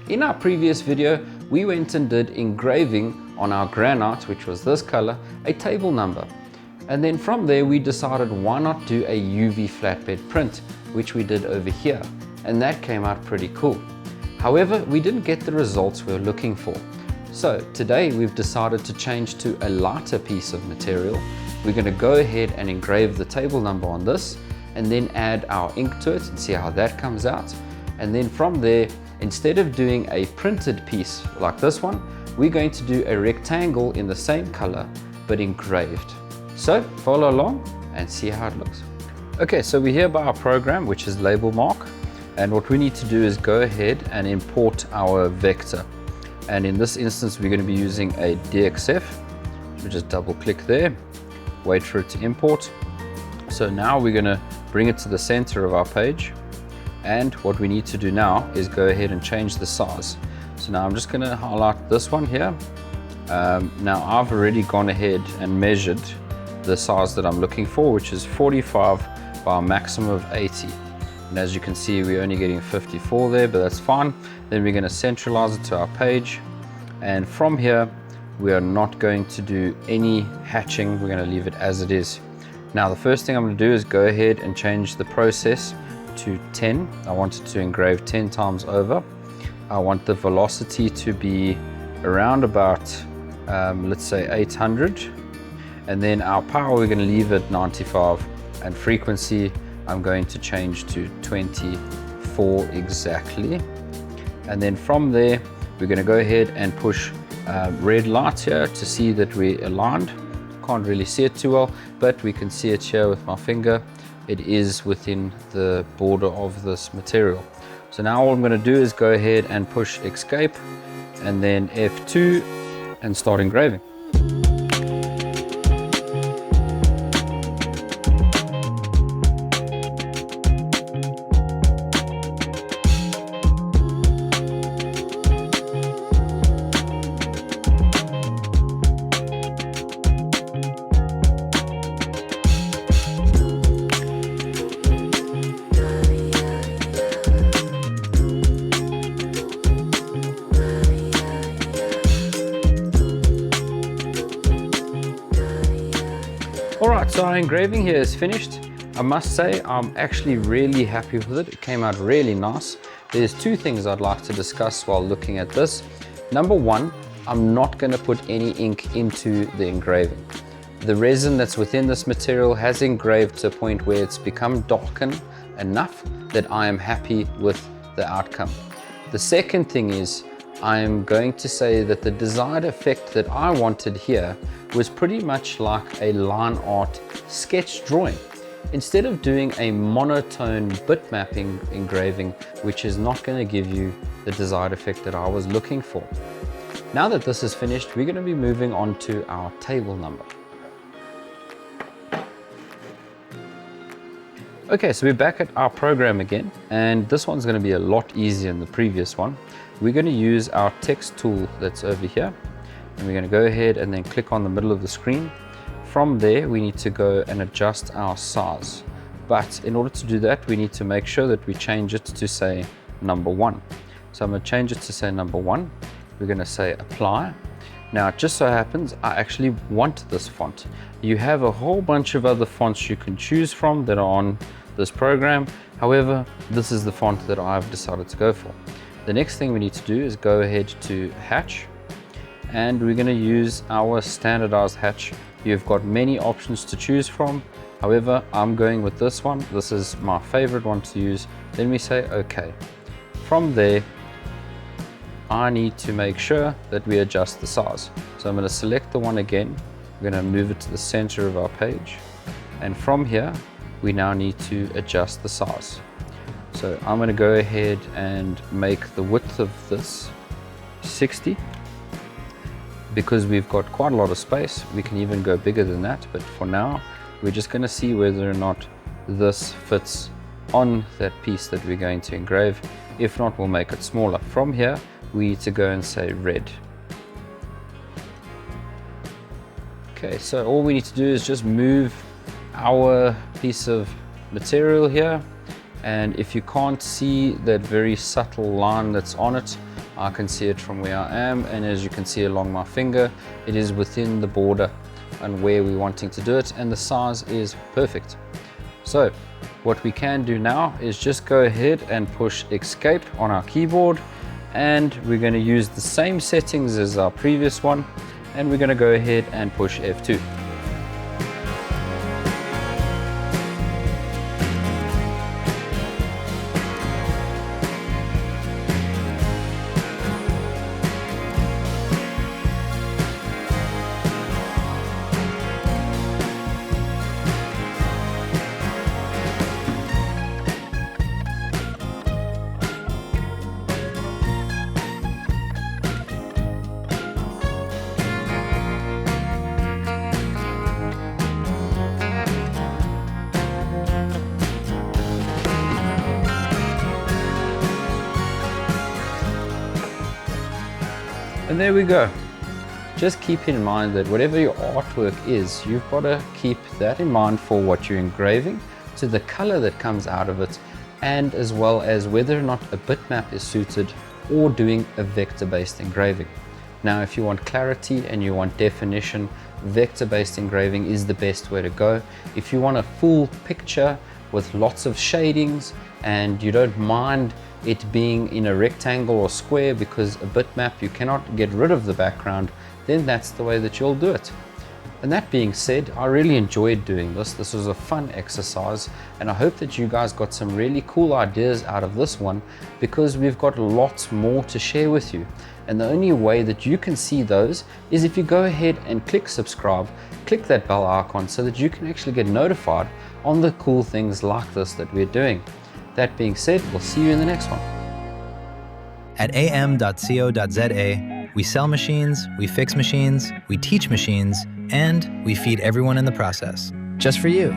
In our previous video, we went and did engraving on our granite, which was this color, a table number. And then from there we decided why not do a UV flatbed print, which we did over here. And that came out pretty cool. However, we didn't get the results we were looking for. So today we've decided to change to a lighter piece of material. We're going to go ahead and engrave the table number on this and then add our ink to it and see how that comes out. And then from there, instead of doing a printed piece like this one, we're going to do a rectangle in the same color but engraved. So follow along and see how it looks. Okay, so we're here by our program, which is LabelMark, and what we need to do is go ahead and import our vector. And in this instance, we're going to be using a DXF. So just double click there, wait for it to import. So now we're going to bring it to the center of our page. And what we need to do now is go ahead and change the size. So now I'm just going to highlight this one here. Now I've already gone ahead and measured the size that I'm looking for, which is 45 by a maximum of 80. And as you can see, we're only getting 54 there, but that's fine. Then we're going to centralize it to our page. And from here, we are not going to do any hatching. We're going to leave it as it is. Now, the first thing I'm going to do is go ahead and change the process to 10. I want it to engrave 10 times over. I want the velocity to be around about, let's say 800. And then our power, we're going to leave it 95. And frequency, I'm going to change to 24 exactly. And then from there, we're going to go ahead and push red light here to see that we're aligned. Can't really see it too well, but we can see it here with my finger. It is within the border of this material. So now all I'm going to do is go ahead and push escape and then F2 and start engraving. Alright, so our engraving here is finished. I must say I'm actually really happy with it. It came out really nice. There's two things I'd like to discuss while looking at this. Number one, I'm not going to put any ink into the engraving. The resin that's within this material has engraved to a point where it's become darkened enough that I am happy with the outcome. The second thing is, I'm going to say that the desired effect that I wanted here was pretty much like a line art sketch drawing. Instead of doing a monotone bitmapping engraving, which is not going to give you the desired effect that I was looking for. Now that this is finished, we're going to be moving on to our table number. Okay, so we're back at our program again, and this one's going to be a lot easier than the previous one. We're going to use our text tool that's over here, and we're going to go ahead and then click on the middle of the screen. From there, we need to go and adjust our size. But in order to do that, we need to make sure that we change it to say number 1. So I'm going to change it to say number 1. We're going to say apply. Now, it just so happens I actually want this font. You have a whole bunch of other fonts you can choose from that are on this program. However, this is the font that I've decided to go for. The next thing we need to do is go ahead to hatch, and we're going to use our standardized hatch. You've got many options to choose from. However, I'm going with this one. This is my favorite one to use. Then we say OK. From there, I need to make sure that we adjust the size. So I'm going to select the one again. We're going to move it to the center of our page. And from here, we now need to adjust the size. So I'm going to go ahead and make the width of this 60. Because we've got quite a lot of space, we can even go bigger than that. But for now, we're just going to see whether or not this fits on that piece that we're going to engrave. If not, we'll make it smaller. From here, we need to go and say red. Okay, so all we need to do is just move our piece of material here, and if you can't see that very subtle line that's on it, I can see it from where I am, and as you can see along my finger, it is within the border and where we're wanting to do it, and the size is perfect. So what we can do now is just go ahead and push escape on our keyboard, and we're going to use the same settings as our previous one, and we're going to go ahead and push F2. And there we go. Just keep in mind that whatever your artwork is, you've got to keep that in mind for what you're engraving, to the color that comes out of it, and as well as whether or not a bitmap is suited or doing a vector-based engraving. Now, if you want clarity and you want definition, vector-based engraving is the best way to go. If you want a full picture with lots of shadings and you don't mind it being in a rectangle or square because a bitmap you cannot get rid of the background, then that's the way that you'll do it. And that being said, I really enjoyed doing this. This was a fun exercise, and I hope that you guys got some really cool ideas out of this one, because we've got lots more to share with you. And the only way that you can see those is if you go ahead and click subscribe, click that bell icon so that you can actually get notified on the cool things like this that we're doing. That being said, we'll see you in the next one. At AM.CO.za, we sell machines, we fix machines, we teach machines, and we feed everyone in the process. Just for you.